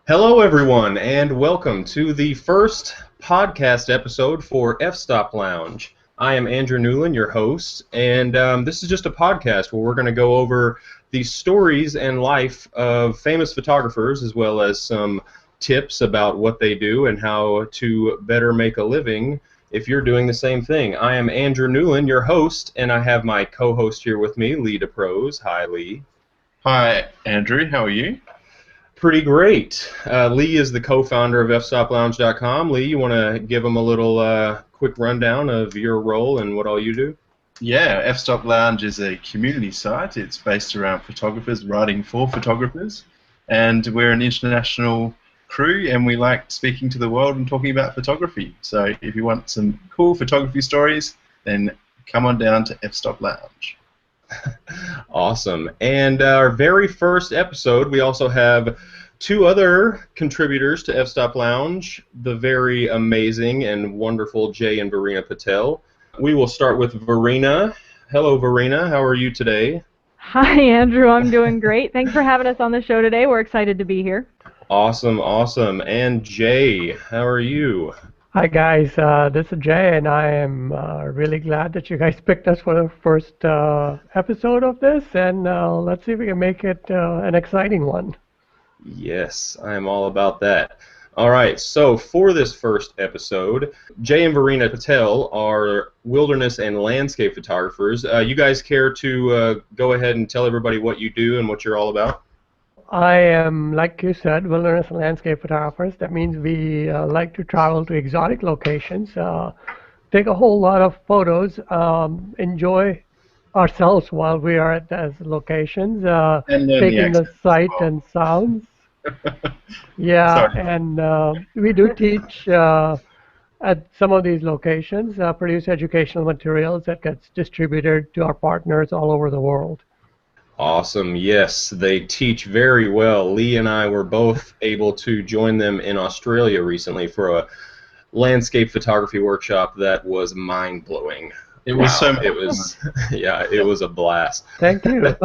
Hello, everyone, and welcome to the first podcast episode for F-Stop Lounge. I am Andrew Newlun, your host, and this is just a podcast where we're going to go over the stories and life of famous photographers, as well as some tips about what they do and how to better make a living if you're doing the same thing. I am Andrew Newlun, your host, and I have my co-host here with me, Lee DeProse. Hi, Lee. Hi, Andrew. How are you? Pretty great. Lee is the co-founder of fstoplounge.com. Lee, you want to give them a little quick rundown of your role and what all you do? Yeah, F-Stop Lounge is a community site. It's based around photographers writing for photographers, and we're an international crew, and we like speaking to the world and talking about photography. So if you want some cool photography stories, then come on down to F-Stop Lounge. Awesome. And our very first episode, we also have two other contributors to F-Stop Lounge, the very amazing and wonderful Jay and Varina Patel. We will start with Varina. Hello, Varina. How are you today? Hi, Andrew. I'm doing great. Thanks for having us on the show today. We're excited to be here. Awesome, awesome. And Jay, how are you? Hi guys, this is Jay, and I am really glad that you guys picked us for the first episode of this, and let's see if we can make it an exciting one. Yes, I am all about that. All right, so for this first episode, Jay and Varina Patel are wilderness and landscape photographers. You guys care to go ahead and tell everybody what you do and what you're all about? I am, like you said, wilderness and landscape photographers. That means we like to travel to exotic locations, take a whole lot of photos, enjoy ourselves while we are at those locations, taking the sight and sounds. Yeah, Sorry. and we do teach at some of these locations, produce educational materials that gets distributed to our partners all over the world. Awesome. Yes, they teach very well. Lee and I were both able to join them in Australia recently for a landscape photography workshop that was mind-blowing. It was so It was, yeah, it was a blast. Thank you.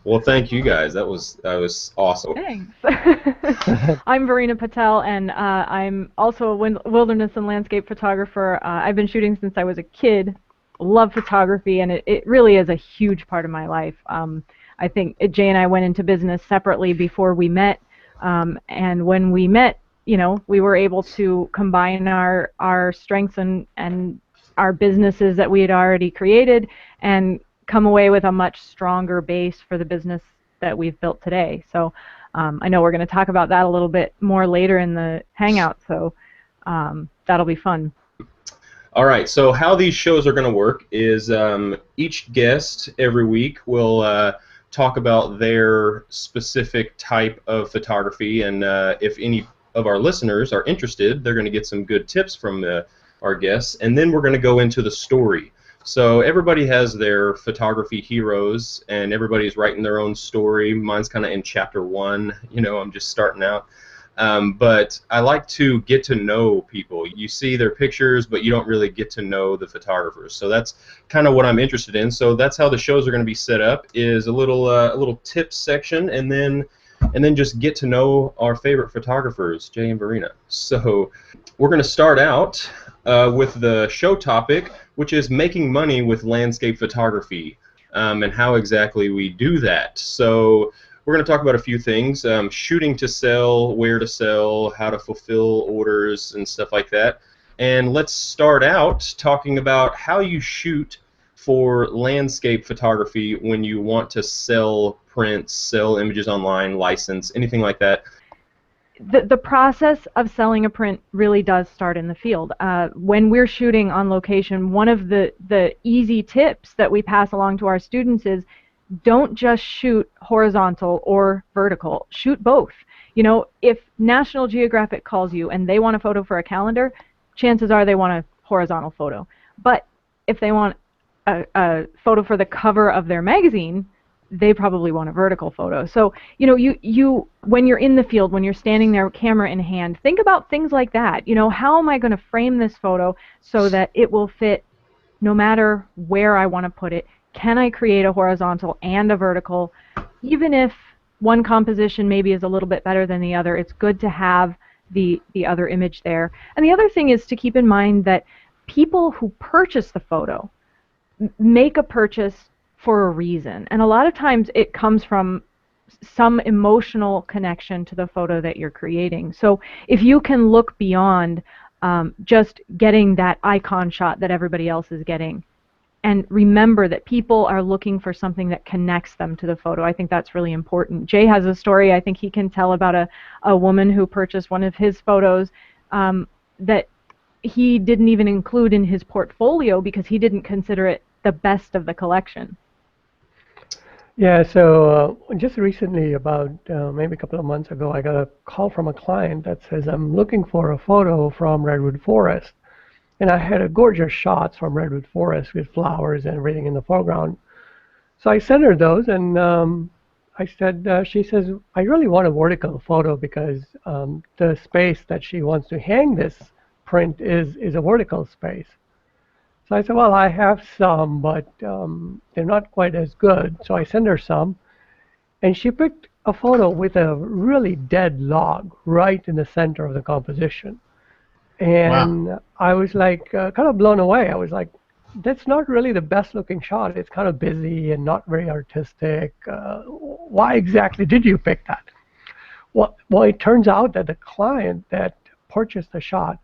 Well, thank you guys. That was awesome. Thanks. I'm Varina Patel, and I'm also a wilderness and landscape photographer. I've been shooting since I was a kid. Love photography, and it really is a huge part of my life. I think Jay and I went into business separately before we met, and when we met, we were able to combine our strengths and our businesses that we had already created and come away with a much stronger base for the business that we've built today. So I know we're going to talk about that a little bit more later in the hangout, so that'll be fun. All right, so how these shows are going to work is each guest every week will talk about their specific type of photography, and if any of our listeners are interested, they're going to get some good tips from our guests, and then we're going to go into the story. So everybody has their photography heroes, and everybody's writing their own story. Mine's kind of in chapter 1. I'm just starting out. But I like to get to know people. You see their pictures, but you don't really get to know the photographers. So that's kind of what I'm interested in. So that's how the shows are going to be set up: is a little tips section, and then just get to know our favorite photographers, Jay and Varina. So we're going to start out with the show topic, which is making money with landscape photography, and how exactly we do that. So we're going to talk about a few things: shooting to sell, where to sell, how to fulfill orders, and stuff like that. And let's start out talking about how you shoot for landscape photography when you want to sell prints, sell images online, license, anything like that. The process of selling a print really does start in the field. When we're shooting on location, one of the easy tips that we pass along to our students is don't just shoot horizontal or vertical. Shoot both. If National Geographic calls you and they want a photo for a calendar, chances are they want a horizontal photo. But if they want a photo for the cover of their magazine, they probably want a vertical photo. So, you when you're in the field, when you're standing there, camera in hand, think about things like that. How am I going to frame this photo so that it will fit no matter where I want to put it? Can I create a horizontal and a vertical, even if one composition maybe is a little bit better than the other, it's good to have the other image there. And the other thing is to keep in mind that people who purchase the photo make a purchase for a reason. And a lot of times it comes from some emotional connection to the photo that you're creating. So if you can look beyond just getting that icon shot that everybody else is getting, and remember that people are looking for something that connects them to the photo, I think that's really important. Jay has a story I think he can tell about a woman who purchased one of his photos that he didn't even include in his portfolio because he didn't consider it the best of the collection. Yeah, so just recently, about maybe a couple of months ago, I got a call from a client that says, I'm looking for a photo from Redwood Forest. And I had a gorgeous shots from Redwood Forest with flowers and everything in the foreground. So I sent her those, and I said, she says, I really want a vertical photo because the space that she wants to hang this print is a vertical space. So I said, well, I have some, but they're not quite as good. So I sent her some, and she picked a photo with a really dead log right in the center of the composition. And wow. I was like kind of blown away. I was like, that's not really the best looking shot. It's kind of busy and not very artistic. Why exactly did you pick that? Well, it turns out that the client that purchased the shot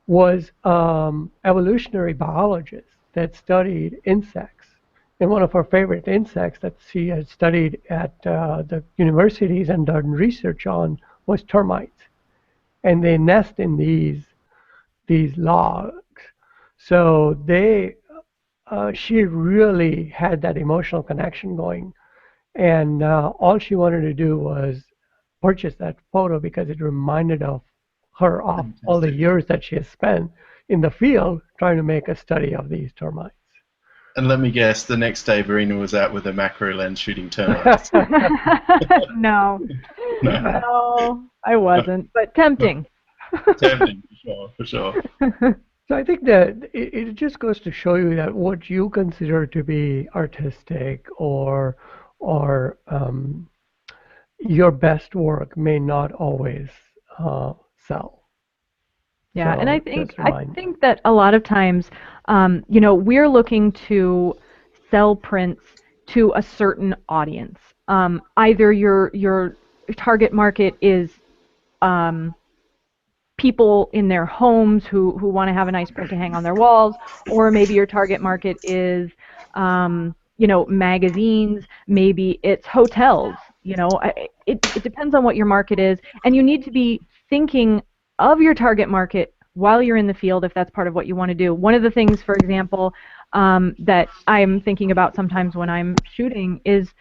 was evolutionary biologist that studied insects. And one of her favorite insects that she had studied at the universities and done research on was termites. And they nest in these logs. So she really had that emotional connection going. And all she wanted to do was purchase that photo because it reminded her of all the years that she has spent in the field trying to make a study of these termites. And let me guess, the next day Varina was out with a macro lens shooting termites. No, I wasn't, but tempting. Tempting, for sure. So I think that it just goes to show you that what you consider to be artistic or your best work may not always sell. Yeah, so and I think that a lot of times, we're looking to sell prints to a certain audience. Either your target market is people in their homes who want to have a nice print to hang on their walls, or maybe your target market is magazines, maybe it's hotels. It depends on what your market is, and you need to be thinking of your target market while you're in the field if that's part of what you want to do. One of the things, for example, that I'm thinking about sometimes when I'm shooting is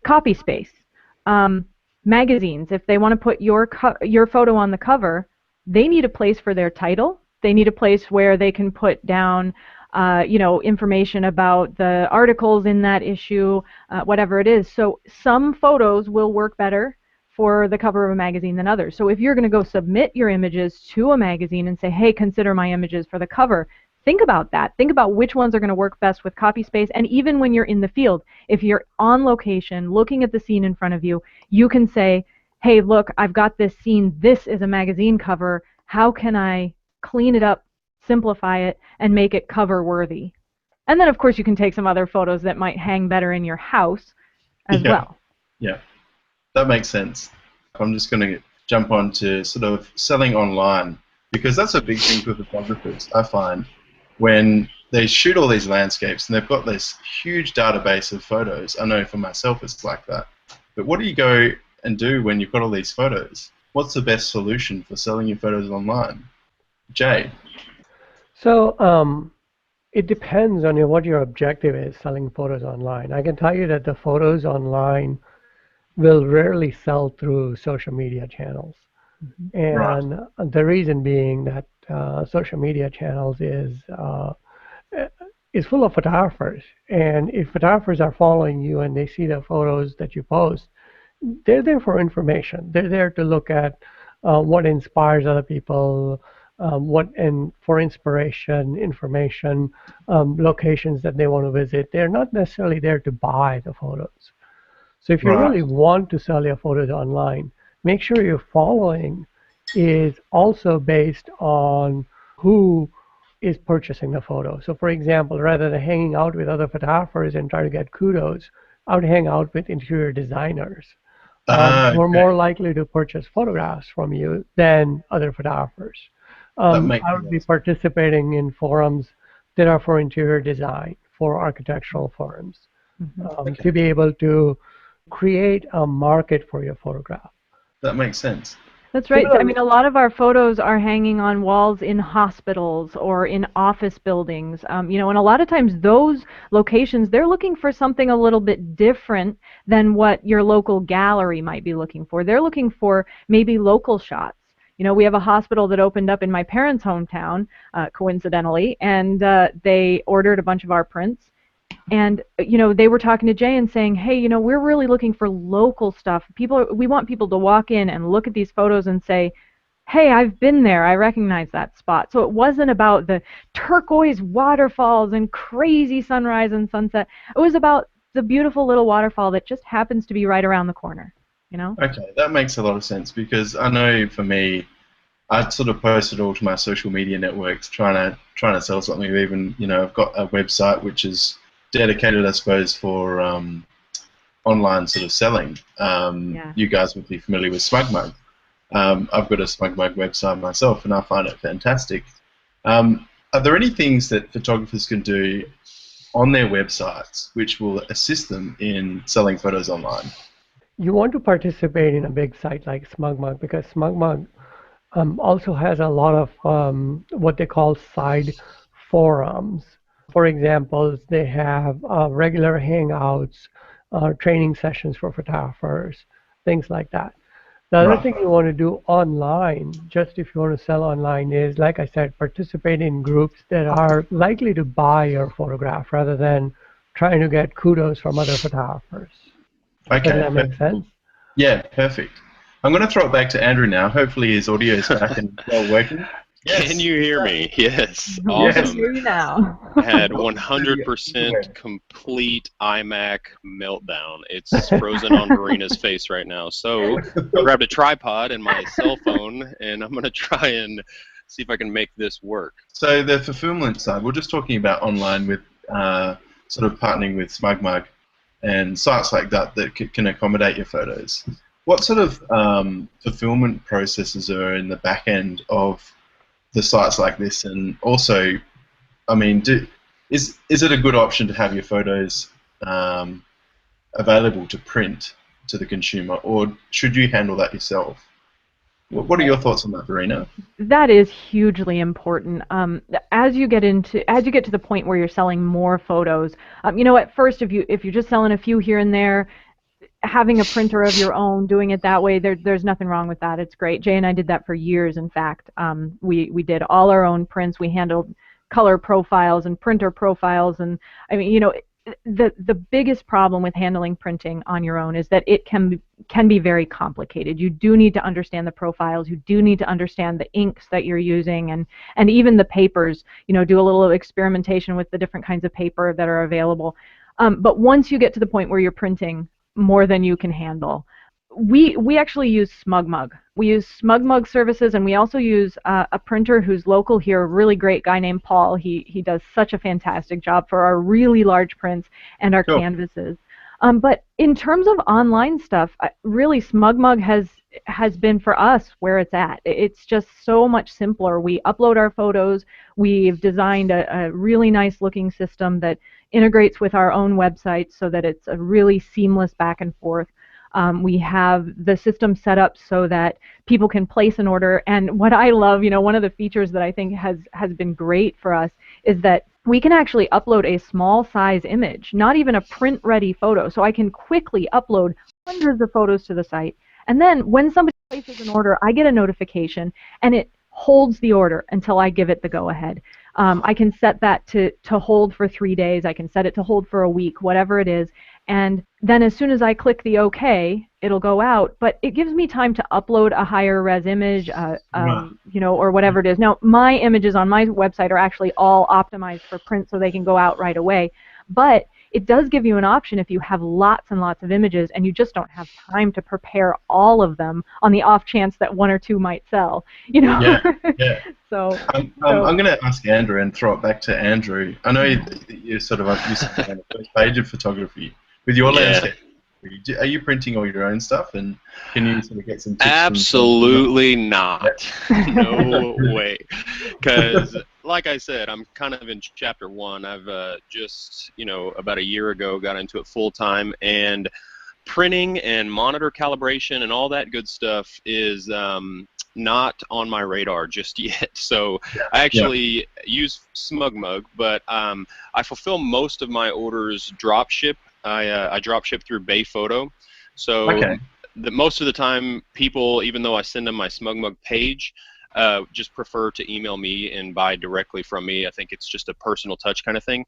copy space. Magazines, if they want to put your photo on the cover, they need a place for their title. They need a place where they can put down information about the articles in that issue, whatever it is. So some photos will work better for the cover of a magazine than others. So if you're going to go submit your images to a magazine and say, hey, consider my images for the cover, think about that. Think about which ones are going to work best with copy space. And even when you're in the field, if you're on location, looking at the scene in front of you, you can say, hey, look, I've got this scene. This is a magazine cover. How can I clean it up, simplify it, and make it cover worthy? And then, of course, you can take some other photos that might hang better in your house as well. Yeah, that makes sense. I'm just going to jump on to sort of selling online, because that's a big thing for photographers, I find. When they shoot all these landscapes and they've got this huge database of photos, I know for myself it's like that. But what do you go and do when you've got all these photos? What's the best solution for selling your photos online? Jay? So it depends on what your objective is selling photos online. I can tell you that the photos online will rarely sell through social media channels. And the reason being that social media channels is full of photographers. And if photographers are following you and they see the photos that you post, they're there for information. They're there to look at what inspires other people, for inspiration, information, locations that they want to visit. They're not necessarily there to buy the photos. So if you Right. really want to sell your photos online, make sure your following is also based on who is purchasing the photo. So for example, rather than hanging out with other photographers and trying to get kudos, I would hang out with interior designers who are Okay. more likely to purchase photographs from you than other photographers. That makes I a would lot be of sense. participating in forums that are for interior design, for architectural forums, Okay. to be able to create a market for your photograph. That makes sense. That's right. So, I Similarly, mean, a lot of our photos are hanging on walls in hospitals or in office buildings. And a lot of times those locations, they're looking for something a little bit different than what your local gallery might be looking for. They're looking for maybe local shots. We have a hospital that opened up in my parents' hometown, coincidentally, and they ordered a bunch of our prints. And they were talking to Jay and saying, hey, we're really looking for local stuff. We want people to walk in and look at these photos and say, hey, I've been there. I recognize that spot. So it wasn't about the turquoise waterfalls and crazy sunrise and sunset. It was about the beautiful little waterfall that just happens to be right around the corner. Okay, that makes a lot of sense because I know for me, I sort of posted all to my social media networks trying to sell something. Even I've got a website which is dedicated, I suppose, for online sort of selling. Yeah. You guys would be familiar with SmugMug. I've got a SmugMug website myself, and I find it fantastic. Are there any things that photographers can do on their websites which will assist them in selling photos online? you want to participate in a big site like SmugMug because SmugMug also has a lot of what they call side forums. For example, they have regular hangouts, training sessions for photographers, things like that. The other Right. thing you want to do online, just if you want to sell online, is, like I said, participate in groups that are likely to buy your photograph rather than trying to get kudos from other photographers. Does Okay. that make sense? Yeah, perfect. I'm going to throw it back to Andrew now. Hopefully his audio is back and well working. Can you hear me? Yes. We Yes. can Awesome. hear you now. Had Go 100% ahead. complete iMac meltdown. It's frozen on Varina's face right now. So I grabbed a tripod and my cell phone, and I'm going to try and see if I can make this work. So the fulfillment side, we're just talking about online with sort of partnering with SmugMug and sites like that that can accommodate your photos. What sort of fulfillment processes are in the back end of the sites like this? And also, I mean, is it a good option to have your photos available to print to the consumer, or should you handle that yourself? What are your thoughts on that, Varina? That is hugely important. As you get to the point where you're selling more photos, at first, if you're just selling a few here and there, having a printer of your own, doing it that way, there's nothing wrong with that. It's great. Jay and I did that for years. In fact, we did all our own prints. We handled color profiles and printer profiles, and I mean, the biggest problem with handling printing on your own is that it can be very complicated. You do need to understand the profiles. You do need to understand the inks that you're using, and even the papers. Do a little experimentation with the different kinds of paper that are available. But once you get to the point where you're printing more than you can handle, we actually use SmugMug. We use SmugMug services, and we also use a printer who's local here, a really great guy named Paul. He does such a fantastic job for our really large prints and our Sure. canvases. But in terms of online stuff, really SmugMug has been for us where it's at. It's just so much simpler. We upload our photos. We've designed a really nice looking system that integrates with our own website so that it's a really seamless back and forth. We have the system set up so that people can place an order. And what I love, one of the features that I think has been great for us is that we can actually upload a small size image, not even a print ready photo. So I can quickly upload hundreds of photos to the site. And then when somebody places an order, I get a notification and it holds the order until I give it the go ahead. I can set that to hold for 3 days. I can set it to hold for a week, whatever it is. And then as soon as I click the OK, it'll go out. But it gives me time to upload a higher res image, or whatever it is. Now, my images on my website are actually all optimized for print, so they can go out right away. But it does give you an option if you have lots and lots of images and you just don't have time to prepare all of them on the off chance that one or two might sell, you know. Yeah. So I'm going to ask Andrew and throw it back to Andrew. I know that you're sort of used to on the first page of photography. With your landscape, are you printing all your own stuff? And can you sort of get some tips? Absolutely not. No way. Because, like I said, I'm kind of in chapter 1. I've just, about a year ago got into it full time, and printing and monitor calibration and all that good stuff is not on my radar just yet. So I actually use SmugMug, but I fulfill most of my orders drop ship. I drop ship through Bay Photo. So most of the time, people, even though I send them my SmugMug page, just prefer to email me and buy directly from me. I think it's just a personal touch kind of thing.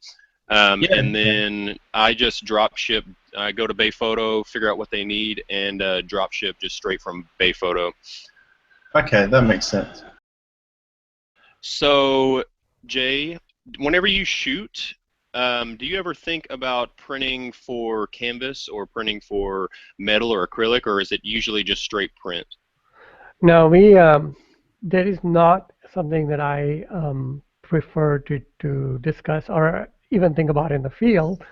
And then I just drop ship. I go to Bay Photo, figure out what they need, and drop ship just straight from Bay Photo. Okay, that makes sense. So, Jay, whenever you shoot, do you ever think about printing for canvas or printing for metal or acrylic, or is it usually just straight print? No, that is not something that I prefer to discuss or even think about in the field.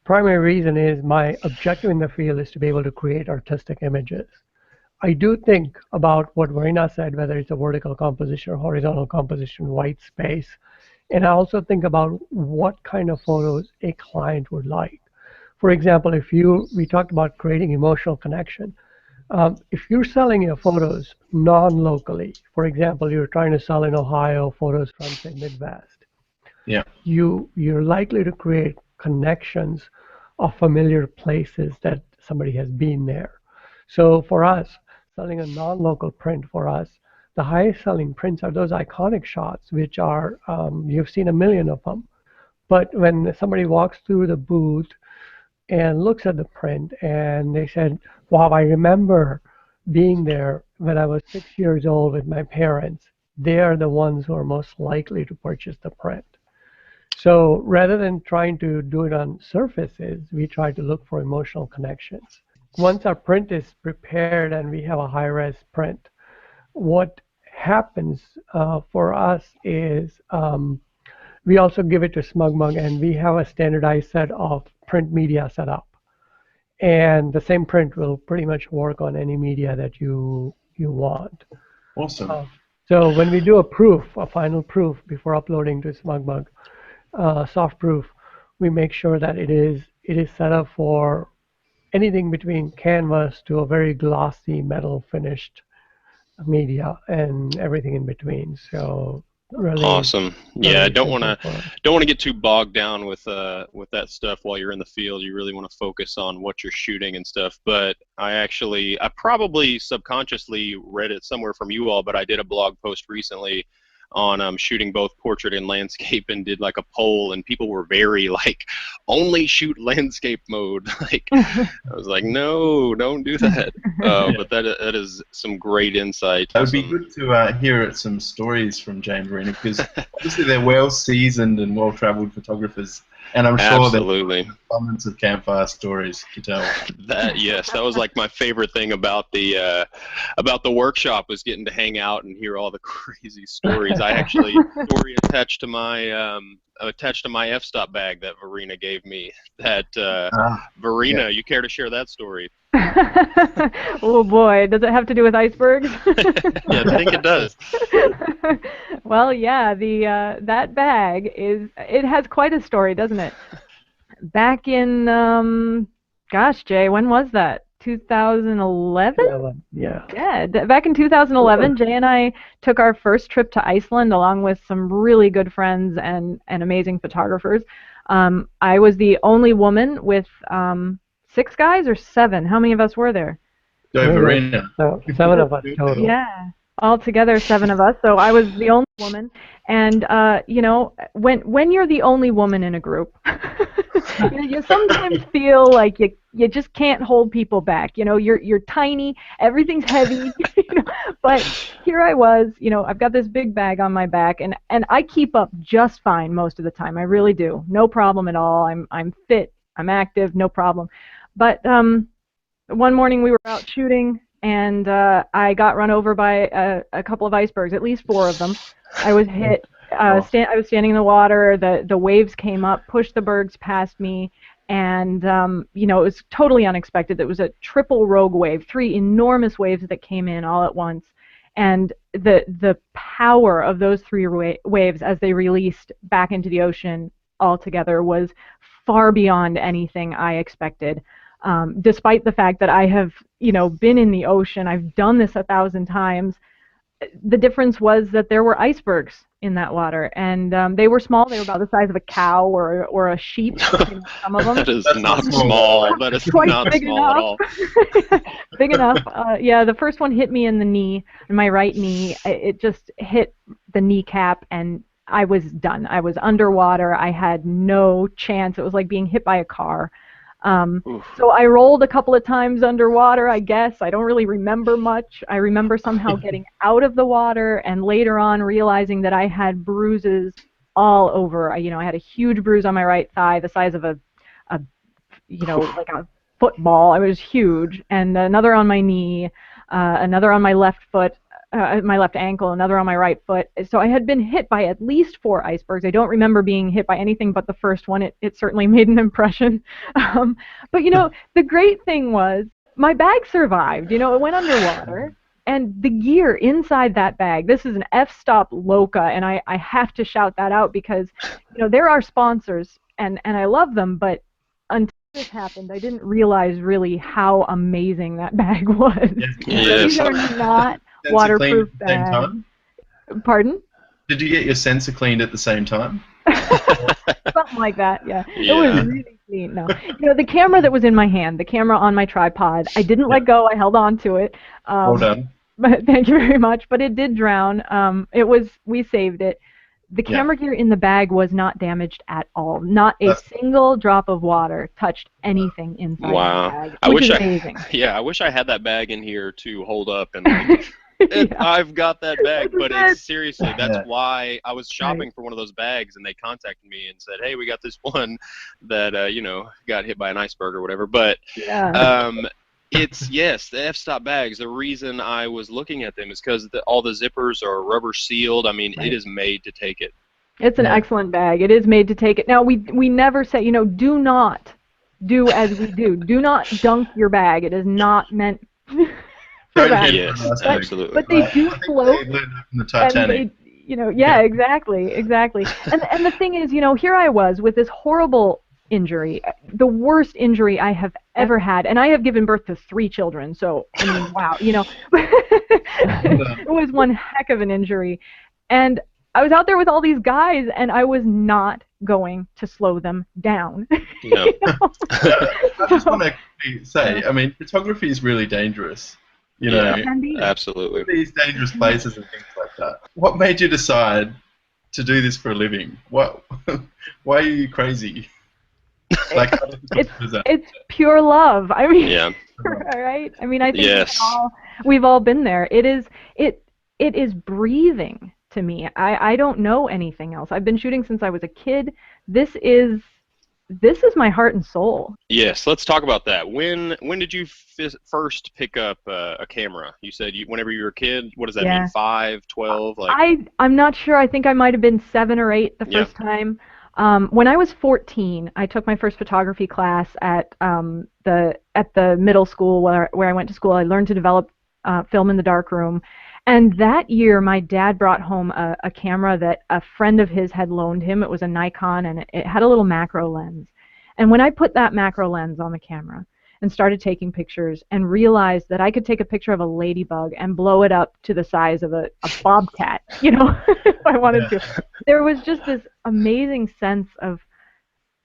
Primary reason is my objective in the field is to be able to create artistic images. I do think about what Varina said, whether it's a vertical composition or horizontal composition, white space. And I also think about what kind of photos a client would like. For example, we talked about creating emotional connection. If you're selling your photos non-locally, for example, you're trying to sell in Ohio photos from, say, Midwest, you're likely to create connections of familiar places that somebody has been there. So for us, selling a non-local print for us, the highest selling prints are those iconic shots, which are, you've seen a million of them. But when somebody walks through the booth and looks at the print and they said, wow, I remember being there when I was 6 years old with my parents, they are the ones who are most likely to purchase the print. So rather than trying to do it on surfaces, we try to look for emotional connections. Once our print is prepared and we have a high-res print, what happens for us is we also give it to SmugMug, and we have a standardized set of print media set up. And the same print will pretty much work on any media that you want. Awesome. So when we do a final proof before uploading to SmugMug, soft proof, we make sure that it is set up for anything between canvas to a very glossy metal finished media and everything in between. So really awesome. Yeah, really don't want to get too bogged down with that stuff while you're in the field. You really want to focus on what you're shooting and stuff. But I probably subconsciously read it somewhere from you all, but I did a blog post recently on shooting both portrait and landscape, and did like a poll, and people were very like, only shoot landscape mode. Like, I was like, no, don't do that. But that is some great insight. It would be good to hear some stories from Jay and Varina, because obviously they're well-seasoned and well-traveled photographers, and I'm sure there's abundance of campfire stories to tell. Yes, that was like my favorite thing about the workshop, was getting to hang out and hear all the crazy stories. I actually story attached to my f-stop bag that Varina gave me. That Varina, you care to share that story? Oh boy, does it have to do with icebergs? Yeah, I think it does. Well, yeah, that bag it has quite a story, doesn't it? Back in gosh, Jay, when was that? 2011? Yeah. Yeah, back in 2011, Jay and I took our first trip to Iceland along with some really good friends and amazing photographers. I was the only woman with 6 guys or 7. How many of us were there? Varina. So 7 of us total. Yeah, altogether 7 of us. So I was the only woman, and when you're the only woman in a group, you sometimes feel like you just can't hold people back. You're tiny, everything's heavy, But here I was, I've got this big bag on my back, and I keep up just fine most of the time. I really do. No problem at all. I'm fit. I'm active. No problem. But one morning we were out shooting, and I got run over by a couple of icebergs, at least 4 of them. I was hit. I was standing in the water. The waves came up, pushed the bergs past me, and it was totally unexpected. It was a triple rogue wave, 3 enormous waves that came in all at once, and the power of those 3 waves as they released back into the ocean altogether was far beyond anything I expected. Despite the fact that I have, been in the ocean, I've done this 1,000 times. The difference was that there were icebergs in that water, and they were small. They were about the size of a cow or a sheep. Some of them. That is not small. That is not small at all. Big enough. Yeah, the first one hit me in the knee, in my right knee. It just hit the kneecap, and I was done. I was underwater. I had no chance. It was like being hit by a car. So I rolled a couple of times underwater, I guess. I don't really remember much. I remember somehow getting out of the water, and later on realizing that I had bruises all over. I had a huge bruise on my right thigh, the size of a like a football. It was huge, and another on my knee, another on my left foot, my left ankle, another on my right foot. So I had been hit by at least 4 icebergs. I don't remember being hit by anything but the first one. It certainly made an impression. But the great thing was my bag survived. It went underwater, and the gear inside that bag. This is an F-Stop Loca, and I have to shout that out because they're our sponsors, and I love them. But until this happened, I didn't realize really how amazing that bag was. Yes. These are not waterproof bags. Pardon? Did you get your sensor cleaned at the same time? Something like that, yeah. It was really clean. No, the camera that was in my hand, the camera on my tripod, I didn't let go. I held on to it. Well done. But thank you very much. But it did drown. We saved it. The camera gear in the bag was not damaged at all. Not a single drop of water touched anything inside the bag. Which is amazing. I wish I had that bag in here to hold up and I've got that bag, but it's seriously, that's why I was shopping for one of those bags, and they contacted me and said, hey, we got this one that got hit by an iceberg or whatever. But it's the f-stop bags. The reason I was looking at them is because all the zippers are rubber sealed. I mean, it is made to take it. It's an excellent bag. It is made to take it. Now, we never say, do not do as we do. Do not dunk your bag. It is not meant for that. Yes, absolutely. But they do float. They learned from the Titanic. Exactly. And the thing is, here I was with this horrible injury, the worst injury I have ever had, and I have given birth to 3 children, so I mean, wow, it was one heck of an injury, and I was out there with all these guys, and I was not going to slow them down. No. I just want to say, I mean, photography is really dangerous. Absolutely. These dangerous places and things like that. What made you decide to do this for a living? Why are you crazy? Like, it's pure love. I mean, all right? I mean, I think we've all been there. It is breathing to me. I don't know anything else. I've been shooting since I was a kid. This is my heart and soul. Yes, let's talk about that. When did you first pick up a camera? You said whenever you were a kid. What does that mean? 5, 12? I'm not sure. I think I might have been 7 or 8 the first time. When I was 14, I took my first photography class at the middle school where I went to school. I learned to develop film in the darkroom. And that year, my dad brought home a camera that a friend of his had loaned him. It was a Nikon, and it had a little macro lens. And when I put that macro lens on the camera and started taking pictures and realized that I could take a picture of a ladybug and blow it up to the size of a bobcat, if I wanted to, there was just this amazing sense of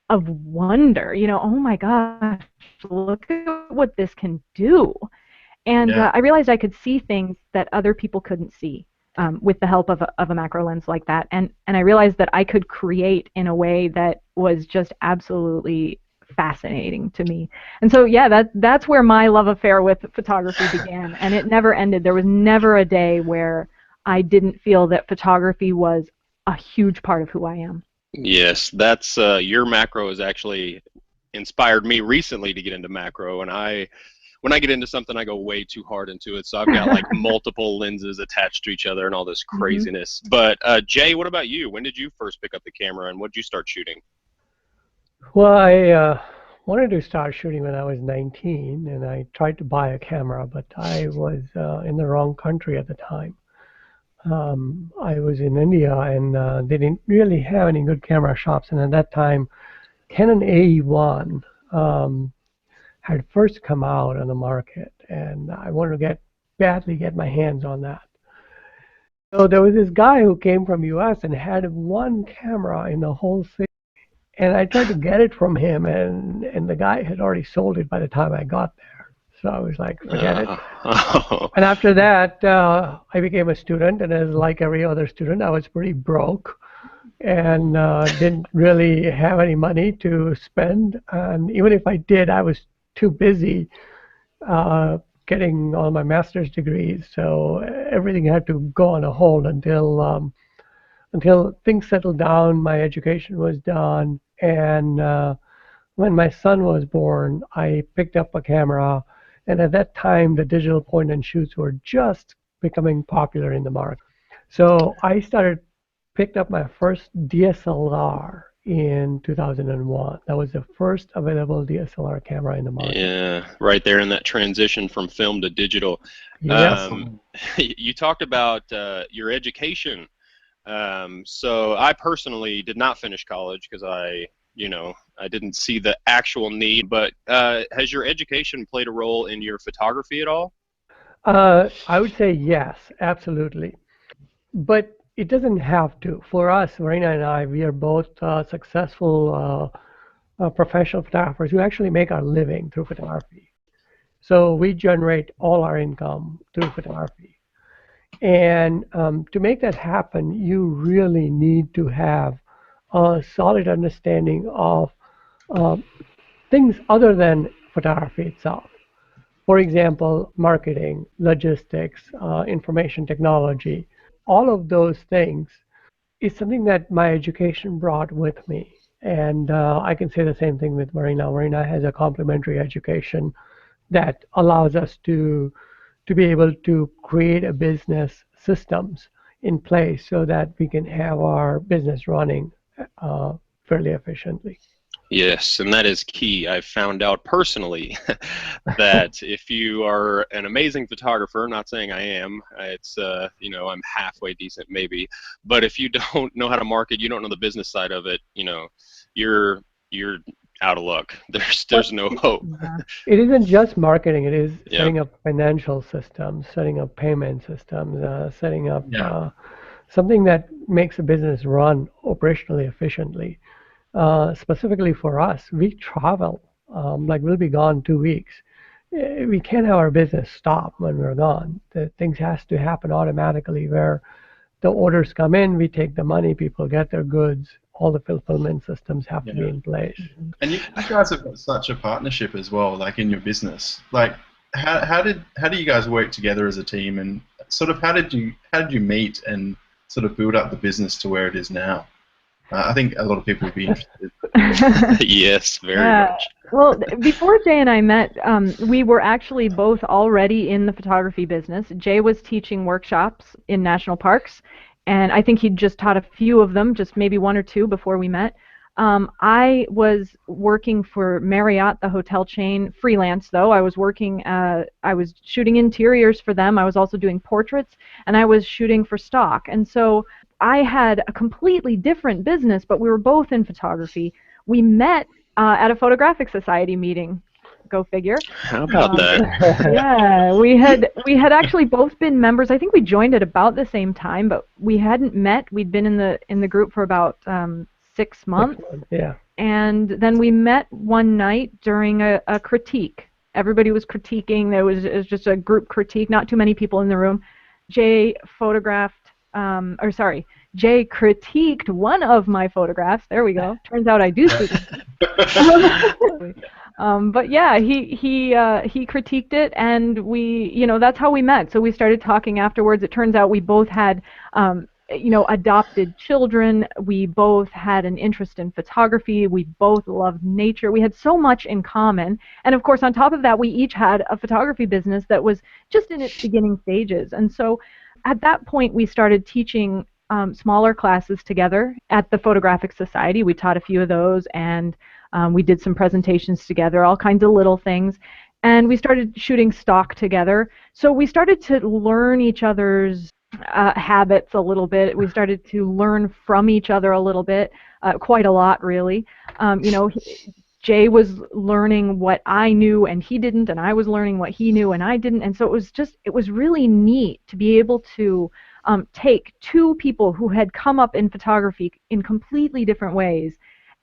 wonder. Oh my gosh, look at what this can do. And I realized I could see things that other people couldn't see with the help of a macro lens like that. And I realized that I could create in a way that was just absolutely fascinating to me. And so yeah, that's where my love affair with photography began, and it never ended. There was never a day where I didn't feel that photography was a huge part of who I am. Yes, that's your macro has actually inspired me recently to get into macro, and when I get into something, I go way too hard into it. So I've got like multiple lenses attached to each other and all this craziness. But Jay, what about you? When did you first pick up the camera, and what did you start shooting? Well, I wanted to start shooting when I was 19, and I tried to buy a camera, but I was in the wrong country at the time. I was in India, and they didn't really have any good camera shops. And at that time, Canon AE1 had first come out on the market, and I wanted to badly get my hands on that. So there was this guy who came from US and had one camera in the whole city, and I tried to get it from him, and the guy had already sold it by the time I got there. So I was like, forget it. And after that, I became a student, and as like every other student, I was pretty broke and didn't really have any money to spend. And even if I did, I was too busy getting all my master's degrees, so everything had to go on a hold until things settled down, my education was done, and when my son was born, I picked up a camera, and at that time, the digital point and shoots were just becoming popular in the market. So I picked up my first DSLR in 2001. That was the first available DSLR camera in the market. Yeah, right there in that transition from film to digital. Yes. You talked about your education. So I personally did not finish college because I didn't see the actual need, but has your education played a role in your photography at all? I would say yes, absolutely. But it doesn't have to. For us, Varina and I, we are both successful professional photographers who actually make our living through photography. So we generate all our income through photography. And to make that happen, you really need to have a solid understanding of things other than photography itself. For example, marketing, logistics, information technology, all of those things is something that my education brought with me. And I can say the same thing with Varina. Varina has a complementary education that allows us to be able to create a business systems in place so that we can have our business running fairly efficiently. Yes, and that is key. I've found out personally that if you are an amazing photographer, not saying I am, it's I'm halfway decent maybe, but if you don't know how to market, you don't know the business side of it, you're out of luck. There's no hope. It isn't just marketing. It is setting up financial systems, setting up payment systems, setting up something that makes a business run operationally efficiently. Specifically for us, we travel. Like we'll be gone 2 weeks. We can't have our business stop when we're gone. The things has to happen automatically where the orders come in, we take the money, people get their goods, all the fulfillment systems have to be in place. And you guys have got such a partnership as well, like in your business. Like, how do you guys work together as a team, and sort of how did you meet and sort of build up the business to where it is now? I think a lot of people would be interested. Yes, very much. Well, before Jay and I met, we were actually both already in the photography business. Jay was teaching workshops in national parks, and I think he'd just taught a few of them, just maybe one or two before we met. I was working for Marriott, the hotel chain, freelance though. I was shooting interiors for them. I was also doing portraits, and I was shooting for stock. And so I had a completely different business, but we were both in photography. We met at a photographic society meeting. Go figure. How about that? Yeah, we had actually both been members. I think we joined at about the same time, but we hadn't met. We'd been in the group for about 6 months. Yeah. And then we met one night during a critique. Everybody was critiquing. It was just a group critique, not too many people in the room. Jay Jay critiqued one of my photographs. There we go. Turns out I do speak. But yeah, he critiqued it, and that's how we met. So we started talking afterwards. It turns out we both had adopted children. We both had an interest in photography. We both loved nature. We had so much in common. And of course, on top of that, we each had a photography business that was just in its beginning stages. And so at that point, we started teaching smaller classes together at the Photographic Society. We taught a few of those, and we did some presentations together, all kinds of little things. And we started shooting stock together. So we started to learn each other's habits a little bit. We started to learn from each other a little bit, quite a lot, really. Jay was learning what I knew and he didn't, and I was learning what he knew and I didn't. And so it was really neat to be able to take two people who had come up in photography in completely different ways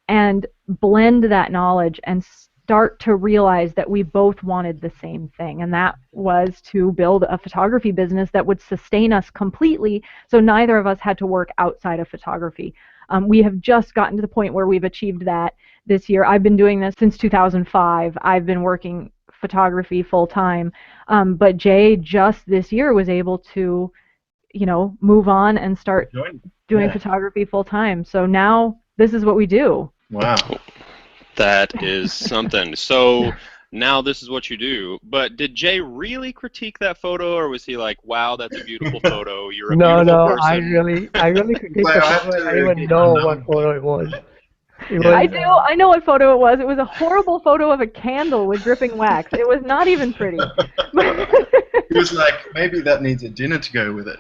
and blend that knowledge and start to realize that we both wanted the same thing, and that was to build a photography business that would sustain us completely, so neither of us had to work outside of photography. We have just gotten to the point where we've achieved that this year. I've been doing this since 2005. I've been working photography full-time, but Jay just this year was able to move on and start doing photography full-time. So now this is what we do. Wow. That is something. So now this is what you do. But did Jay really critique that photo, or was he like, "Wow, that's a beautiful photo. You're a beautiful person"? I really critiqued the photo. I didn't even know what photo it was. I know what photo it was. It was a horrible photo of a candle with dripping wax. It was not even pretty. He was like, maybe that needs a dinner to go with it.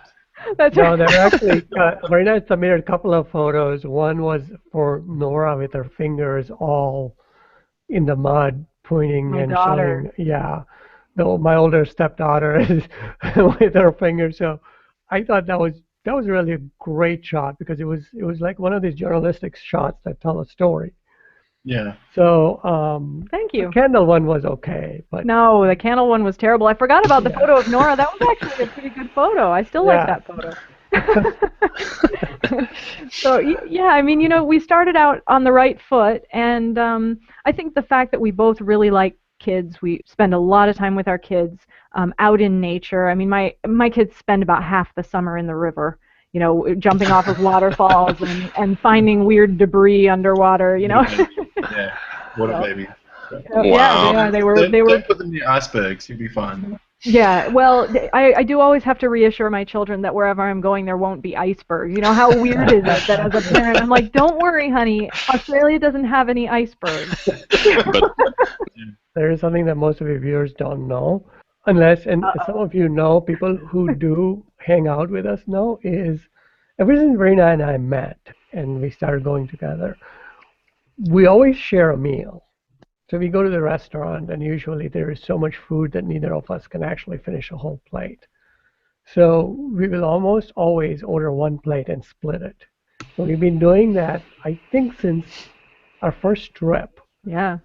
That's right. No, there were actually, Varina submitted a couple of photos. One was for Nora with her fingers all in the mud, pointing My and daughter. showing. Yeah, my older stepdaughter is with her fingers. So I thought that was really a great shot, because it was like one of these journalistic shots that tell a story. Yeah. So Thank you. the candle one was okay, but No, the candle one was terrible. I forgot about the photo of Nora. That was actually a pretty good photo. I still like that photo. So yeah, I mean, we started out on the right foot, and I think the fact that we both really like kids, we spend a lot of time with our kids out in nature. I mean, my kids spend about half the summer in the river, jumping off of waterfalls and finding weird debris underwater, Yeah. What a baby. Wow. Yeah, they were. Don't put them near icebergs. You'll be fine. Yeah, well, I do always have to reassure my children that wherever I'm going, there won't be icebergs. How weird is it that as a parent, I'm like, don't worry, honey, Australia doesn't have any icebergs. there is something that most of your viewers don't know, unless, and some of you know, people who do hang out with us know, is ever since Varina and I met and we started going together, we always share a meal. So we go to the restaurant, and usually there is so much food that neither of us can actually finish a whole plate. So we will almost always order one plate and split it. So we've been doing that, I think, since our first trip. Yeah.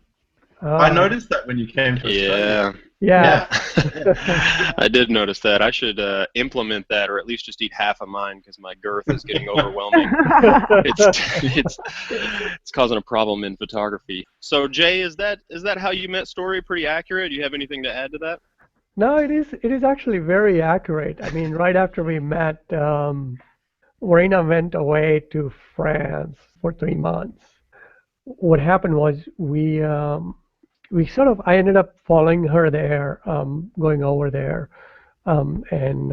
I noticed that when you came to Australia. Yeah. I did notice that. I should implement that, or at least just eat half of mine, because my girth is getting overwhelming. It's causing a problem in photography. So Jay, is that how you met? Story pretty accurate? Do you have anything to add to that? No, it is actually very accurate. I mean, right after we met, Varina went away to France for 3 months. What happened was I ended up following her there, going over there, and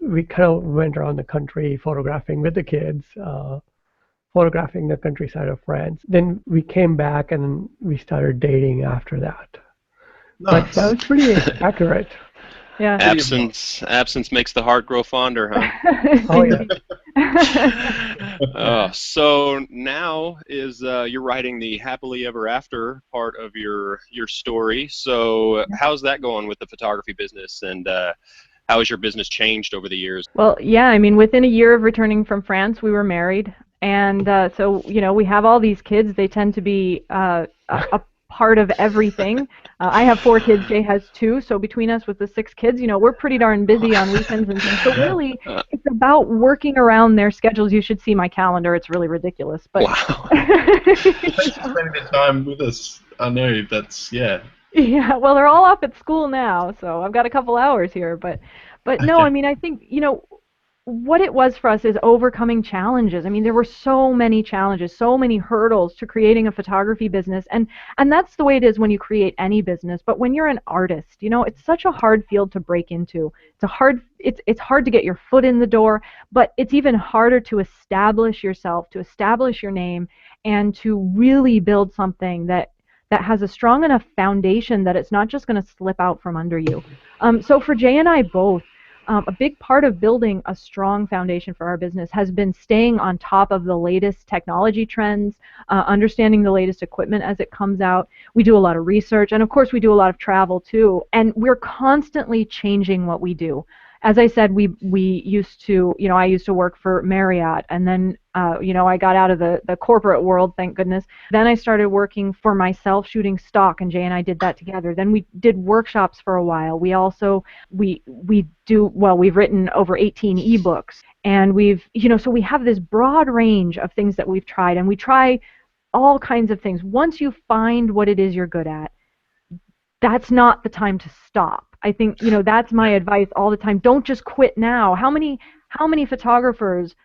we kind of went around the country photographing with the kids, photographing the countryside of France. Then we came back and we started dating after that. Nice. But that was pretty accurate. Yeah. Absence makes the heart grow fonder, huh? Oh, yeah. So now is you're writing the happily ever after part of your story. So how's that going with the photography business, and how has your business changed over the years? Well, yeah, I mean, within a year of returning from France, we were married, and so we have all these kids. They tend to be a part of everything. I have 4 kids, Jay has 2, so between us with the 6 kids, we're pretty darn busy on weekends and things. So really, it's about working around their schedules. You should see my calendar; it's really ridiculous. But Wow. Thanks for spending the time with us. I know that's yeah, well, they're all off at school now, so I've got a couple hours here. But no, Okay. I mean, I think what it was for us is overcoming challenges. I mean, there were so many challenges, so many hurdles to creating a photography business, and that's the way it is when you create any business. But when you're an artist, it's such a hard field to break into. It's hard to get your foot in the door, but it's even harder to establish yourself, to establish your name, and to really build something that has a strong enough foundation that it's not just going to slip out from under you. So for Jay and I both, a big part of building a strong foundation for our business has been staying on top of the latest technology trends, understanding the latest equipment as it comes out. We do a lot of research, and of course we do a lot of travel too, and we're constantly changing what we do. As I said, we used to, I used to work for Marriott, and then, I got out of the corporate world, thank goodness. Then I started working for myself, shooting stock, and Jay and I did that together. Then we did workshops for a while. We also, we've written over 18 ebooks, and so we have this broad range of things that we've tried, and we try all kinds of things. Once you find what it is you're good at, that's not the time to stop. I think, that's my advice all the time. Don't just quit now. How many photographers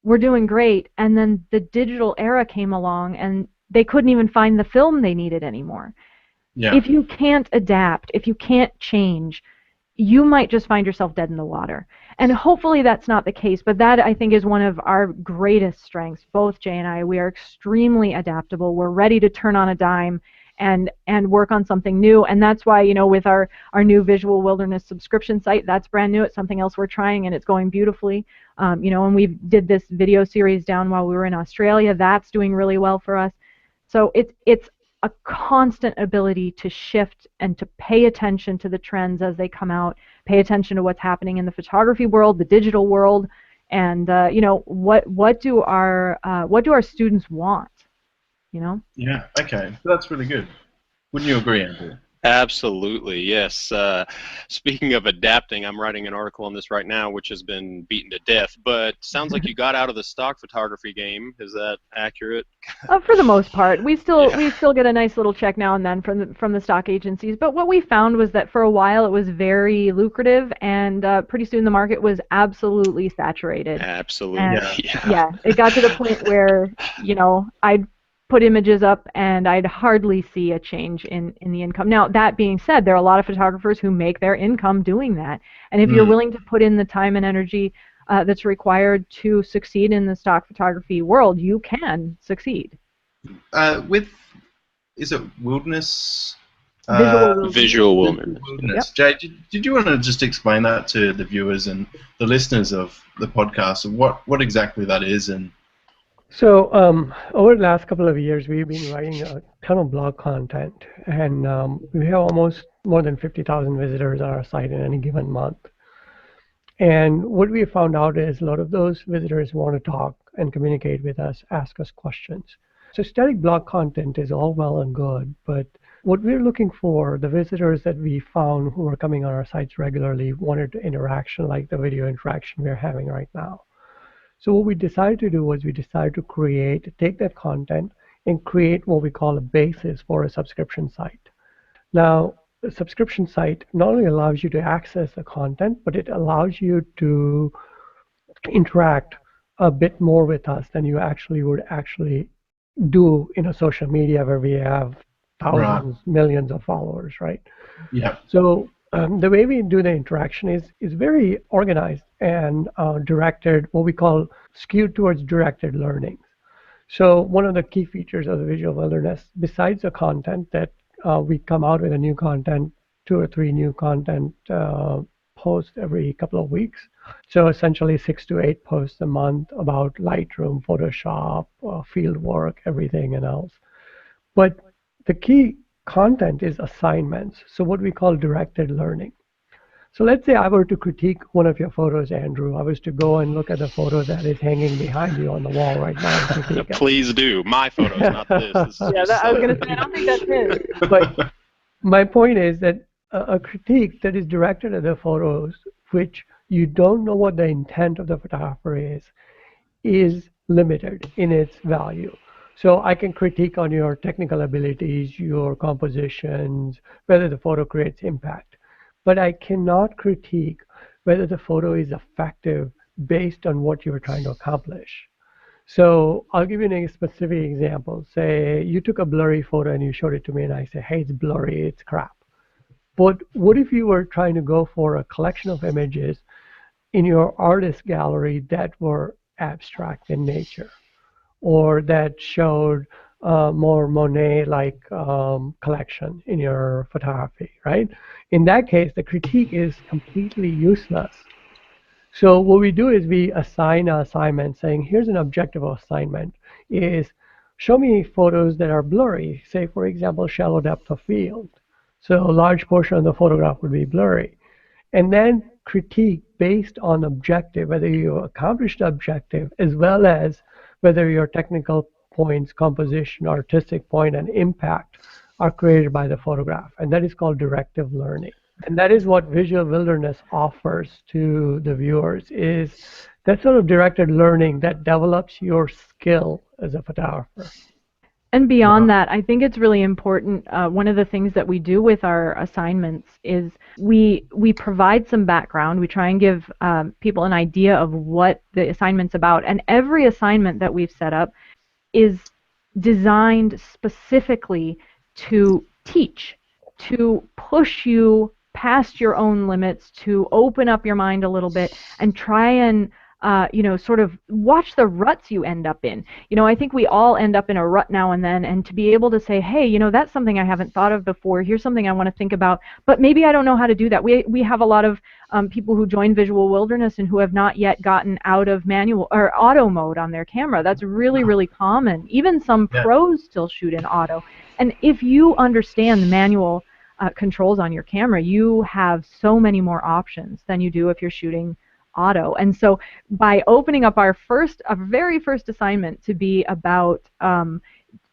were doing great, and then the digital era came along and they couldn't even find the film they needed anymore? Yeah. If you can't adapt, if you can't change, you might just find yourself dead in the water. And hopefully that's not the case, but that, I think, is one of our greatest strengths. Both Jay and I, we are extremely adaptable. We're ready to turn on a dime and work on something new. And that's why, with our new Visual Wilderness subscription site, that's brand new. It's something else we're trying, and it's going beautifully. And we did this video series down while we were in Australia. That's doing really well for us. So it's a constant ability to shift and to pay attention to the trends as they come out, pay attention to what's happening in the photography world, the digital world, and what do our students want? Yeah. Okay. That's really good. Wouldn't you agree, Andrew? Absolutely, yes. Speaking of adapting, I'm writing an article on this right now, which has been beaten to death. But sounds like you got out of the stock photography game. Is that accurate? For the most part, we still Yeah. get a nice little check now and then from the stock agencies. But what we found was that for a while it was very lucrative, and pretty soon the market was absolutely saturated. Absolutely. And Yeah. it got to the point where I'd put images up and I'd hardly see a change in the income. Now, that being said, there are a lot of photographers who make their income doing that. And if you're willing to put in the time and energy that's required to succeed in the stock photography world, you can succeed. Is it wilderness? Visual wilderness. Yep. Jay, did you want to just explain that to the viewers and the listeners of the podcast, and what exactly that is? And So over the last couple of years, we've been writing a ton of blog content, and we have almost more than 50,000 visitors on our site in any given month. And what we found out is a lot of those visitors want to talk and communicate with us, ask us questions. So static blog content is all well and good, but what we're looking for, the visitors that we found who are coming on our sites regularly wanted interaction like the video interaction we're having right now. So what we decided to do was we decided to take that content and create what we call a basis for a subscription site. Now, the subscription site not only allows you to access the content, but it allows you to interact a bit more with us than you would do in a social media where we have thousands, millions of followers, right? Yeah. So the way we do the interaction is very organized and directed, what we call skewed towards directed learning. So one of the key features of the Visual Wilderness, besides the content that we come out with a new content, 2 or 3 new content posts every couple of weeks. So essentially 6 to 8 posts a month about Lightroom, Photoshop, field work, everything and else. But the key content is assignments, so what we call directed learning. So let's say I were to critique one of your photos, Andrew. I was to go and look at the photo that is hanging behind you on the wall right now and critique it. Please do. My photos, not this. This is Yeah, just I was silly. going to say, I don't think that's his. But my point is that a critique that is directed at the photos, which you don't know what the intent of the photographer is limited in its value. So I can critique on your technical abilities, your compositions, whether the photo creates impact. But I cannot critique whether the photo is effective based on what you're trying to accomplish. So I'll give you a specific example. Say you took a blurry photo and you showed it to me and I say, hey, it's blurry, it's crap. But what if you were trying to go for a collection of images in your artist gallery that were abstract in nature, or that showed more Monet-like collection in your photography, right? In that case, the critique is completely useless. So what we do is we assign an assignment saying, here's an objective assignment, is show me photos that are blurry, say, for example, shallow depth of field. So a large portion of the photograph would be blurry. And then critique based on objective, whether you accomplished the objective, as well as whether your technical points, composition, artistic point, and impact are created by the photograph. And that is called directive learning. And that is what Visual Wilderness offers to the viewers, is that sort of directed learning that develops your skill as a photographer. And beyond that, I think it's really important. One of the things that we do with our assignments is we provide some background. We try and give people an idea of what the assignment's about. And every assignment that we've set up is designed specifically to teach, to push you past your own limits, to open up your mind a little bit and try and sort of watch the ruts you end up in. I think we all end up in a rut now and then, and to be able to say, hey, that's something I haven't thought of before. Here's something I want to think about, but maybe I don't know how to do that. We have a lot of people who join Visual Wilderness and who have not yet gotten out of manual or auto mode on their camera. That's really, really common. Even some pros still shoot in auto. And if you understand the manual controls on your camera, you have so many more options than you do if you're shooting auto. And so by opening up our very first assignment to be about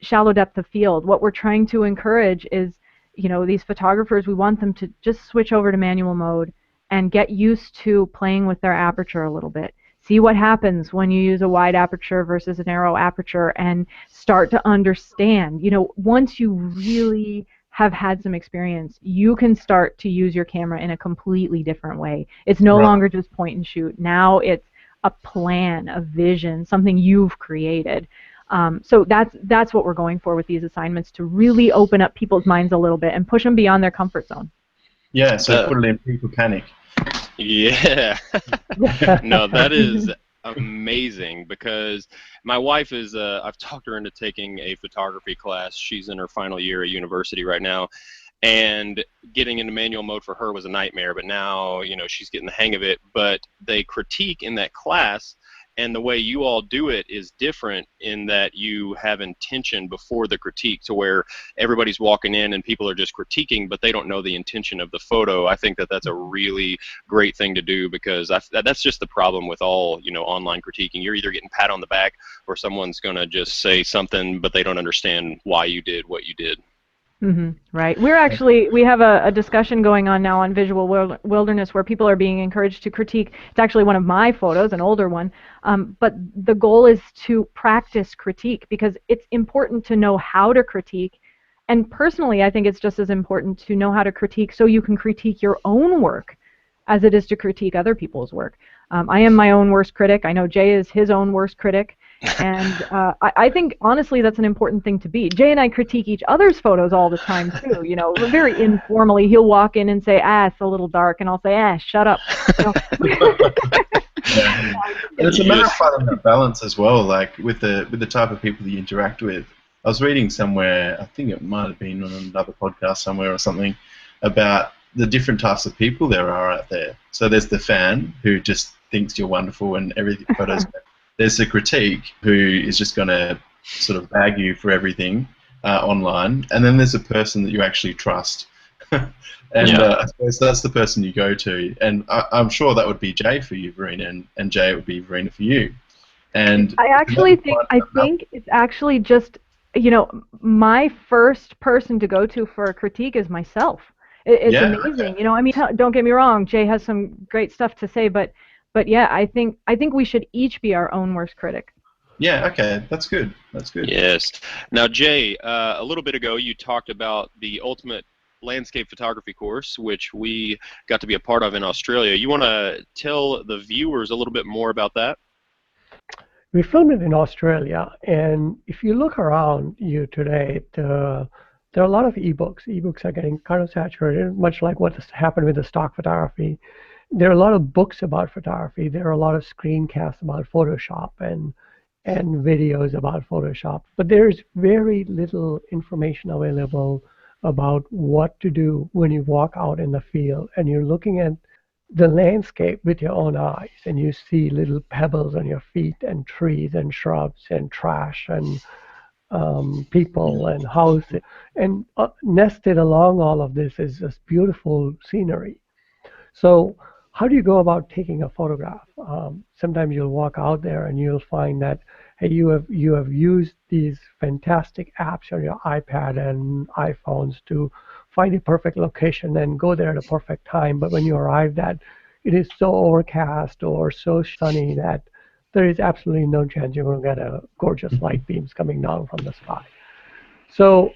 shallow depth of field, what we're trying to encourage is, these photographers, we want them to just switch over to manual mode and get used to playing with their aperture a little bit. See what happens when you use a wide aperture versus a narrow aperture, and start to understand. Once you really have had some experience, you can start to use your camera in a completely different way. It's no longer just point and shoot. Now it's a plan, a vision, something you've created. So that's what we're going for with these assignments, to really open up people's minds a little bit and push them beyond their comfort zone. Yeah, so put it in people panic. Yeah. No, that is amazing, because my wife is I've talked her into taking a photography class. She's in her final year at university right now, and getting into manual mode for her was a nightmare, but now she's getting the hang of it. But they critique in that class, and the way you all do it is different in that you have intention before the critique, to where everybody's walking in and people are just critiquing, but they don't know the intention of the photo. I think that that's a really great thing to do, because that's just the problem with all online critiquing. You're either getting pat on the back, or someone's going to just say something, but they don't understand why you did what you did. Mm-hmm. Right. We have a discussion going on now on Visual Wilderness where people are being encouraged to critique. It's actually one of my photos, an older one, but the goal is to practice critique, because it's important to know how to critique. And personally, I think it's just as important to know how to critique so you can critique your own work as it is to critique other people's work. I am my own worst critic. I know Jay is his own worst critic. And I think, honestly, that's an important thing to be. Jay and I critique each other's photos all the time, too. Very informally. He'll walk in and say, it's a little dark. And I'll say, shut up. Yeah. It's a matter of finding that balance as well, like with the type of people that you interact with. I was reading somewhere, I think it might have been on another podcast somewhere or something, about the different types of people there are out there. So there's the fan who just thinks you're wonderful and everything photos. There's the critique who is just going to sort of bag you for everything online, and then there's a person that you actually trust And Yeah. I suppose that's the person you go to. And I'm sure that would be Jay for you, Varina, and Jay, it would be Varina for you. And I actually think it's actually just, my first person to go to for a critique is myself. It's yeah, amazing. I mean, don't get me wrong, Jay has some great stuff to say, but yeah, I think we should each be our own worst critic. yeah, okay, that's good. That's good. Yes. Now, Jay, a little bit ago you talked about the ultimate landscape photography course, which we got to be a part of in Australia. You want to tell the viewers a little bit more about that? We filmed it in Australia, and if you look around you today, there are a lot of ebooks. Ebooks are getting kind of saturated, much like what has happened with the stock photography. There are a lot of books about photography. There are a lot of screencasts about Photoshop and videos about Photoshop. But there's very little information available about what to do when you walk out in the field and you're looking at the landscape with your own eyes and you see little pebbles on your feet and trees and shrubs and trash and people and houses. And nested along all of this is this beautiful scenery. So how do you go about taking a photograph? Sometimes you'll walk out there and you'll find that hey, you have used these fantastic apps on your iPad and iPhones to find a perfect location and go there at a perfect time. But when you arrive, that it is so overcast or so sunny that there is absolutely no chance you're going to get a gorgeous light beams coming down from the sky. So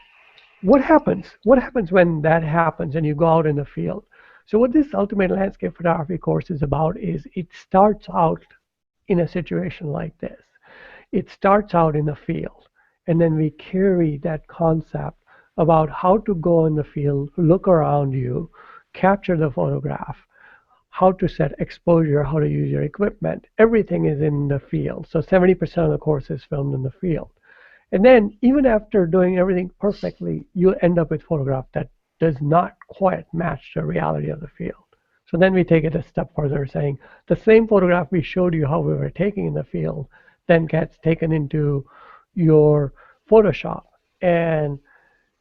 what happens? What happens when that happens and you go out in the field? So what this ultimate landscape photography course is about is it starts out in a situation like this. It starts out in the field, and then we carry that concept about how to go in the field, look around you, capture the photograph, how to set exposure, how to use your equipment. Everything is in the field. So 70% of the course is filmed in the field. And then even after doing everything perfectly, you'll end up with photograph that does not quite match the reality of the field. So then we take it a step further, saying the same photograph we showed you how we were taking in the field then gets taken into your Photoshop. And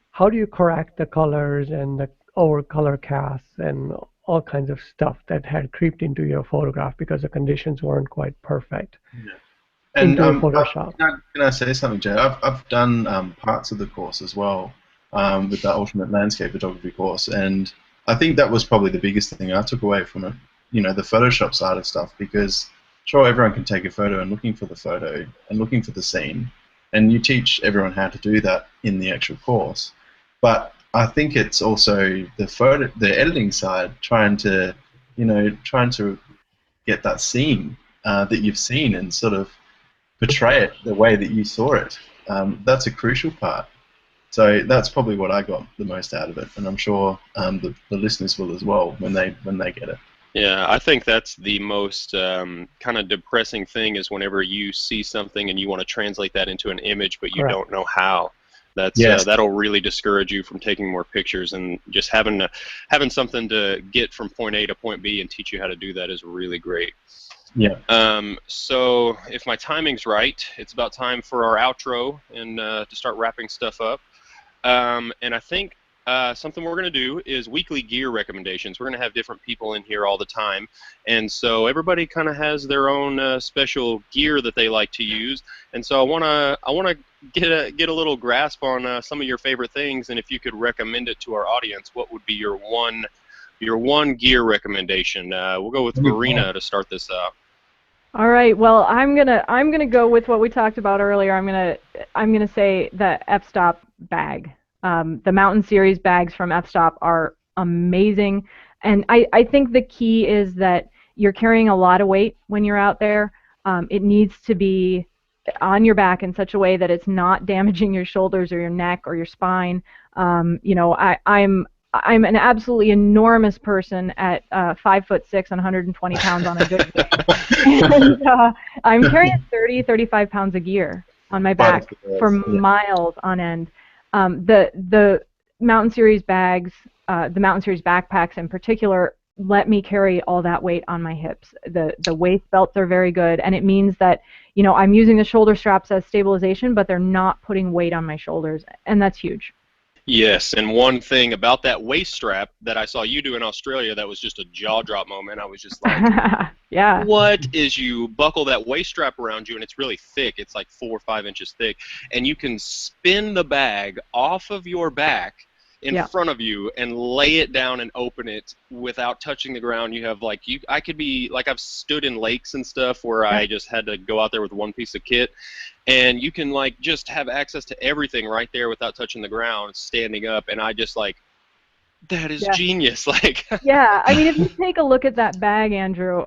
how do you correct the colors and the over color casts and all kinds of stuff that had creeped into your photograph because the conditions weren't quite perfect And into Photoshop? can I say something, Jay? I've done parts of the course as well with the Ultimate Landscape Photography course, and I think that was probably the biggest thing I took away from it. The Photoshop side of stuff, because sure, everyone can take a photo and looking for the photo and looking for the scene, and you teach everyone how to do that in the actual course. But I think it's also the editing side, trying to get that scene that you've seen and sort of portray it the way that you saw it. That's a crucial part. So that's probably what I got the most out of it, and I'm sure the listeners will as well when they get it. Yeah, I think that's the most kind of depressing thing is whenever you see something and you want to translate that into an image, but you Correct. don't know how. That's Yes. That'll really discourage you from taking more pictures, and just having something to get from point A to point B and teach you how to do that is really great. Yeah. So if my timing's right, it's about time for our outro and to start wrapping stuff up. And I think something we're going to do is weekly gear recommendations. We're going to have different people in here all the time, and so everybody kind of has their own special gear that they like to use. And so I want to get a little grasp on some of your favorite things, and if you could recommend it to our audience, what would be your one gear recommendation? We'll go with Varina to start this out. All right. Well, I'm gonna go with what we talked about earlier. I'm gonna say the f-stop bag. The Mountain Series bags from f-stop are amazing, and I think the key is that you're carrying a lot of weight when you're out there. It needs to be on your back in such a way that it's not damaging your shoulders or your neck or your spine. I'm an absolutely enormous person at 5'6" and 120 pounds on a good day. And I'm carrying 35 pounds of gear on my back for miles on end. The Mountain Series bags, the Mountain Series backpacks in particular, let me carry all that weight on my hips. The waist belts are very good, and it means that I'm using the shoulder straps as stabilization, but they're not putting weight on my shoulders, and that's huge. Yes, and one thing about that waist strap that I saw you do in Australia that was just a jaw drop moment. I was just like, Yeah. what is you buckle that waist strap around you, and it's really thick. It's like 4 or 5 inches thick, and you can spin the bag off of your back in Yeah. front of you and lay it down and open it without touching the ground. You have like I could be like I've stood in lakes and stuff where I just had to go out there with one piece of kit, and you can like just have access to everything right there without touching the ground, standing up, and I just like that is genius. Like Yeah, I mean, if you take a look at that bag, Andrew,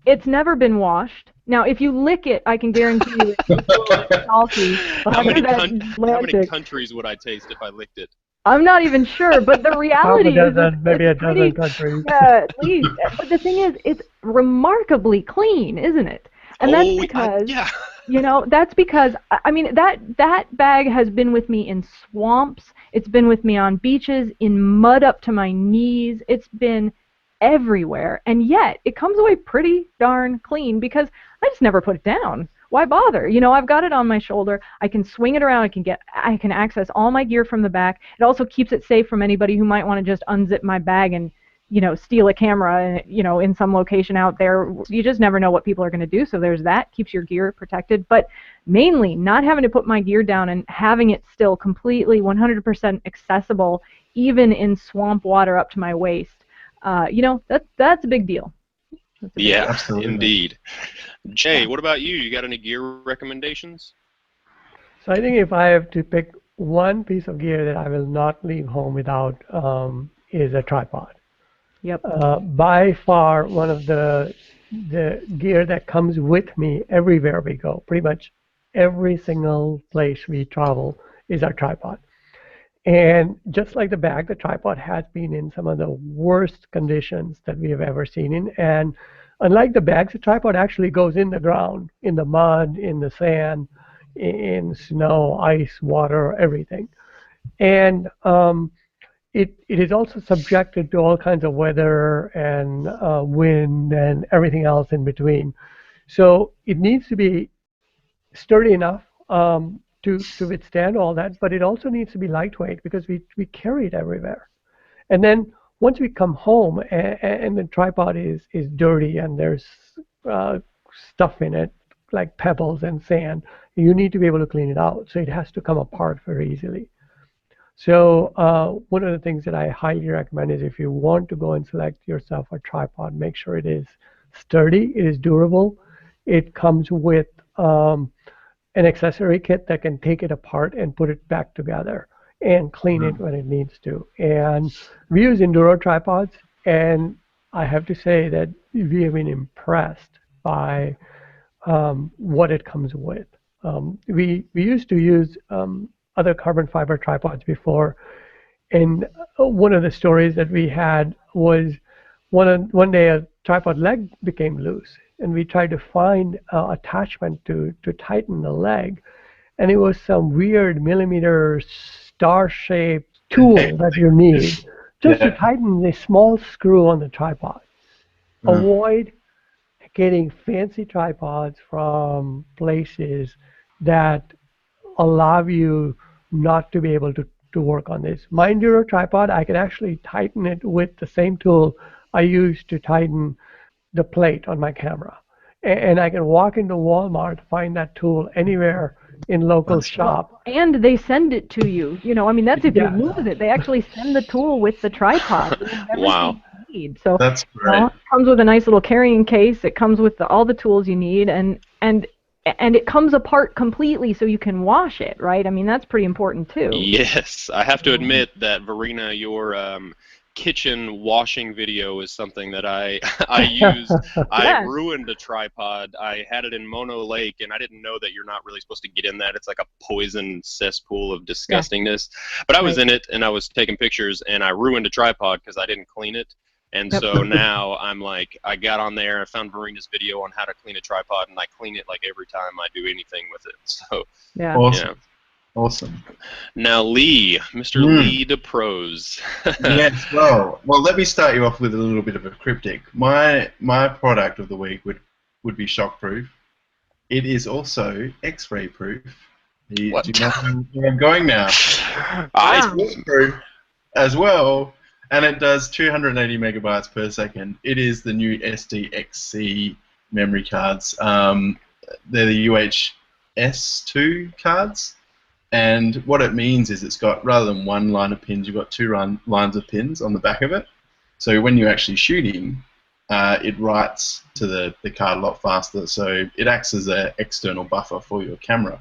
it's never been washed. Now, if you lick it, I can guarantee you it's a little bit salty. how many Atlantic. countries would I taste if I licked it? I'm not even sure, but the Half a reality is dozen, maybe a it's pretty, dozen countries. yeah, at least. But the thing is, it's remarkably clean, isn't it? And that's because, yeah. you know, that's because, I mean, that bag has been with me in swamps. It's been with me on beaches, in mud up to my knees. It's been everywhere. And yet, it comes away pretty darn clean because I just never put it down. Why bother? You know, I've got it on my shoulder. I can swing it around. I can access all my gear from the back. It also keeps it safe from anybody who might want to just unzip my bag and, you know, steal a camera, you know, in some location out there. You just never know what people are going to do. So there's that. Keeps your gear protected. But mainly, not having to put my gear down and having it still completely 100% accessible, even in swamp water up to my waist. You know, that's a big deal. Yeah, Absolutely. indeed. Jay, what about you? You got any gear recommendations? So I think if I have to pick one piece of gear that I will not leave home without is a tripod. Yep. By far, one of the gear that comes with me everywhere we go, pretty much every single place we travel, is our tripod. And just like the bag, the tripod has been in some of the worst conditions that we have ever seen in. And unlike the bags, the tripod actually goes in the ground, in the mud, in the sand, in snow, ice, water, everything. And it is also subjected to all kinds of weather and wind and everything else in between. So it needs to be sturdy enough to withstand all that, but it also needs to be lightweight because we carry it everywhere. And then once we come home and the tripod is dirty and there's stuff in it like pebbles and sand, you need to be able to clean it out. So it has to come apart very easily. So one of the things that I highly recommend is if you want to go and select yourself a tripod, make sure it is sturdy, it is durable. It comes with an accessory kit that can take it apart and put it back together and clean it when it needs to. And we use enduro tripods, and I have to say that we have been impressed by what it comes with. We used to use other carbon fiber tripods before, and one of the stories that we had was one day a tripod leg became loose, and we tried to find attachment to tighten the leg, and it was some weird millimeter star-shaped tool that you need just to tighten the small screw on the tripod. Avoid getting fancy tripods from places that allow you not to be able to work on this. My Enduro tripod, I can actually tighten it with the same tool I use to tighten the plate on my camera. And I can walk into Walmart, find that tool anywhere in local shop. And they send it to you. You know, I mean, that's if you lose it. They actually send the tool with the tripod. Wow. You need. So That's great. it comes with a nice little carrying case. It comes with all the tools you need, and it comes apart completely so you can wash it, right? I mean, that's pretty important too. Yes, I have to admit that, Varina, your kitchen washing video is something that I used. I ruined a tripod. I had it in Mono Lake, and I didn't know that you're not really supposed to get in that. It's like a poison cesspool of disgustingness. But I was in it, and I was taking pictures, and I ruined a tripod because I didn't clean it. And so now I'm like, I got on there, I found Varina's video on how to clean a tripod, and I clean it like every time I do anything with it. So Awesome. Awesome. Now, Lee, Mr. Lee DeProse. Yes, well, let me start you off with a little bit of a cryptic. My product of the week would be shockproof. It is also X-ray proof, Do What? you know where I'm going now? I, It's waterproof as well, and it does 280 megabytes per second. It is the new SDXC memory cards. They're the UHS2 cards, and what it means is it's got, rather than one line of pins, you've got two lines of pins on the back of it. So when you're actually shooting, it writes to the card a lot faster. So it acts as an external buffer for your camera.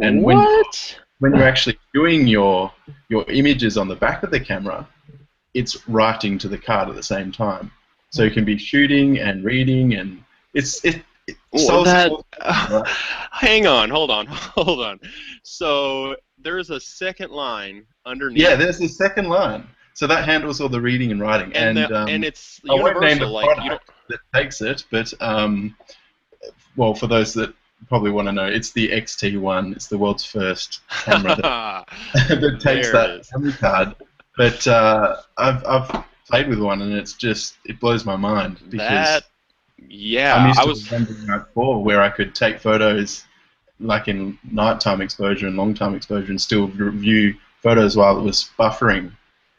And what? when you're actually doing your images on the back of the camera, it's writing to the card at the same time. So you can be shooting and reading, and it Well, solves that, right? hang on, hold on. So there's a second line underneath. Yeah, there's the second line. So that handles all the reading and writing. and it's I won't name universal. the Like you don't. product that takes it, but well, for those that probably want to know, it's the XT1. It's the world's first camera that takes There that it is. memory card. But I've played with one, and it blows my mind because That, yeah, I'm used I to was. the Zenby Note 4 where I could take photos like in nighttime exposure and long time exposure and still view photos while it was buffering.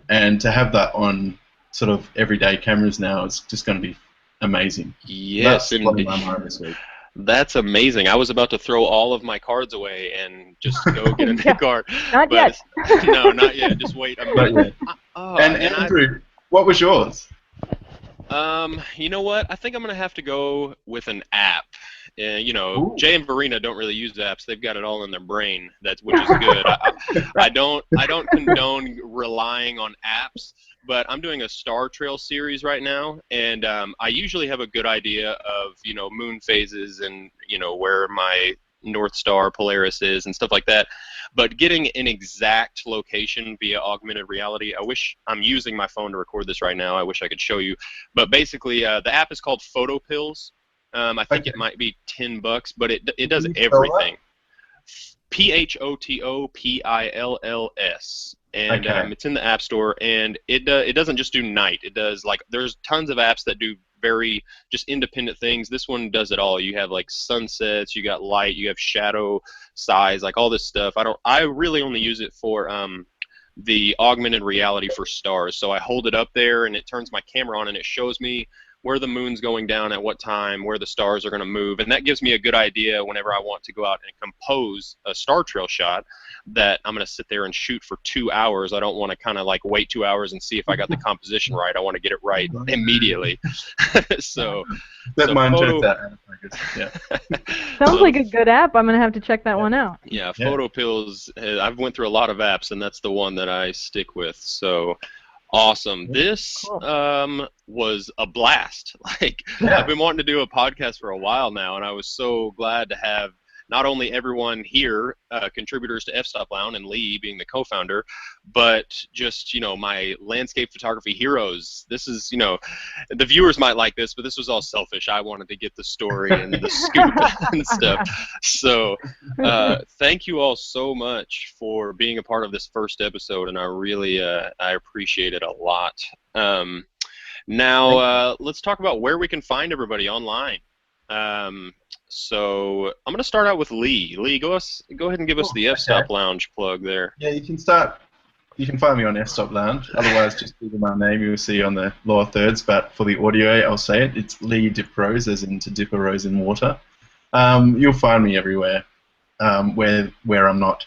And to have that on sort of everyday cameras now is just going to be amazing. Yes, That's blowing and my mind this week. that's amazing. I was about to throw all of my cards away and just go get a new Yeah. card. Not But yet. no, not yet. Just wait a Not minute. yet. Oh, And and Andrew, what was yours? you know what? I think I'm gonna have to go with an app. Ooh. Jay and Varina don't really use apps. They've got it all in their brain. Which is good. I don't condone relying on apps, but I'm doing a star trail series right now, and I usually have a good idea of moon phases and where my North Star Polaris is and stuff like that. But getting an exact location via augmented reality, I wish I'm using my phone to record this right now. I wish I could show you. But basically, the app is called Photo Pills. I think it might be $10, but it does Can you spell that? everything. PHOTOPILLS, and Okay. it's in the App Store. And it doesn't just do night. It does there's tons of apps that do very just independent things. This one does it all. You have like sunsets, you got light, you have shadow, size, like all this stuff. I really only use it for the augmented reality for stars. So I hold it up there and it turns my camera on and it shows me where the moon's going down at what time, where the stars are going to move, and that gives me a good idea whenever I want to go out and compose a star trail shot that I'm going to sit there and shoot for 2 hours. I don't want to kind of like wait 2 hours and see if I got the composition right. I want to get it right immediately. so That so mine photo- turns out. I guess. Yeah. Sounds like a good app. I'm gonna have to check that one out. Yeah, Yeah. Photo Pills. I've went through a lot of apps, and that's the one that I stick with. So awesome. This Cool. was a blast. Yeah. I've been wanting to do a podcast for a while now, and I was so glad to have not only everyone here, contributors to F-Stop Lounge and Lee being the co-founder, but just my landscape photography heroes. This is the viewers might like this, but this was all selfish. I wanted to get the story and the scoop and stuff. So thank you all so much for being a part of this first episode, and I really I appreciate it a lot. Now let's talk about where we can find everybody online. So I'm going to start out with Lee. Lee, go ahead and give us the F-Stop Lounge plug there. Yeah, you can find me on F-Stop Lounge. Otherwise, just Google my name. You'll see on the lower thirds. But for the audio, I'll say it. It's Lee Dip Rose, as in to dip a rose in water. You'll find me everywhere where I'm not.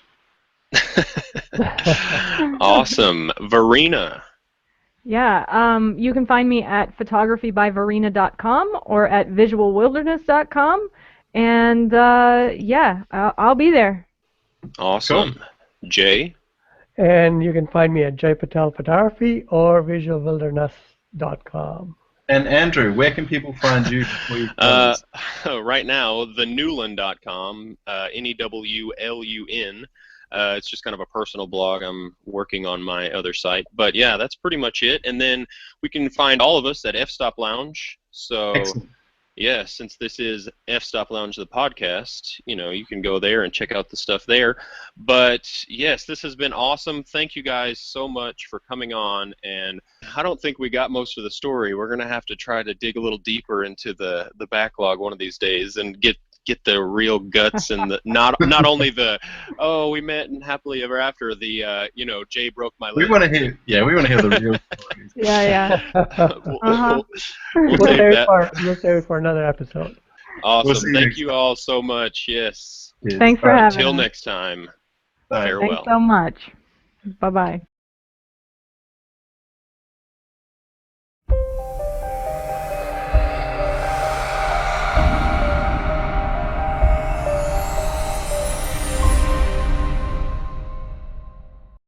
Awesome. Varina. Yeah, you can find me at photographybyvarina.com or at visualwilderness.com, and yeah, I'll be there. Awesome. Cool. Jay. And you can find me at Jay Patel Photography or visualwilderness.com. And Andrew, where can people find you before you close? Right now, the Newlun.com, Newlun. It's just kind of a personal blog. I'm working on my other site. But yeah, that's pretty much it. And then we can find all of us at F-Stop Lounge. So Excellent. yeah, since this is F-Stop Lounge, the podcast, you can go there and check out the stuff there. But yes, this has been awesome. Thank you guys so much for coming on. And I don't think we got most of the story. We're going to have to try to dig a little deeper into the backlog one of these days and get get the real guts and the not only the we met and happily ever after, the Jay broke my leg. We want to hear the real stories. Yeah. We'll We'll take save that. we'll save it for another episode. Awesome. We'll see you Thank next you time. all so much. Yes. Cheers. Thanks for Bye. having Until us. next time. Bye. Farewell. Thanks so much. Bye-bye.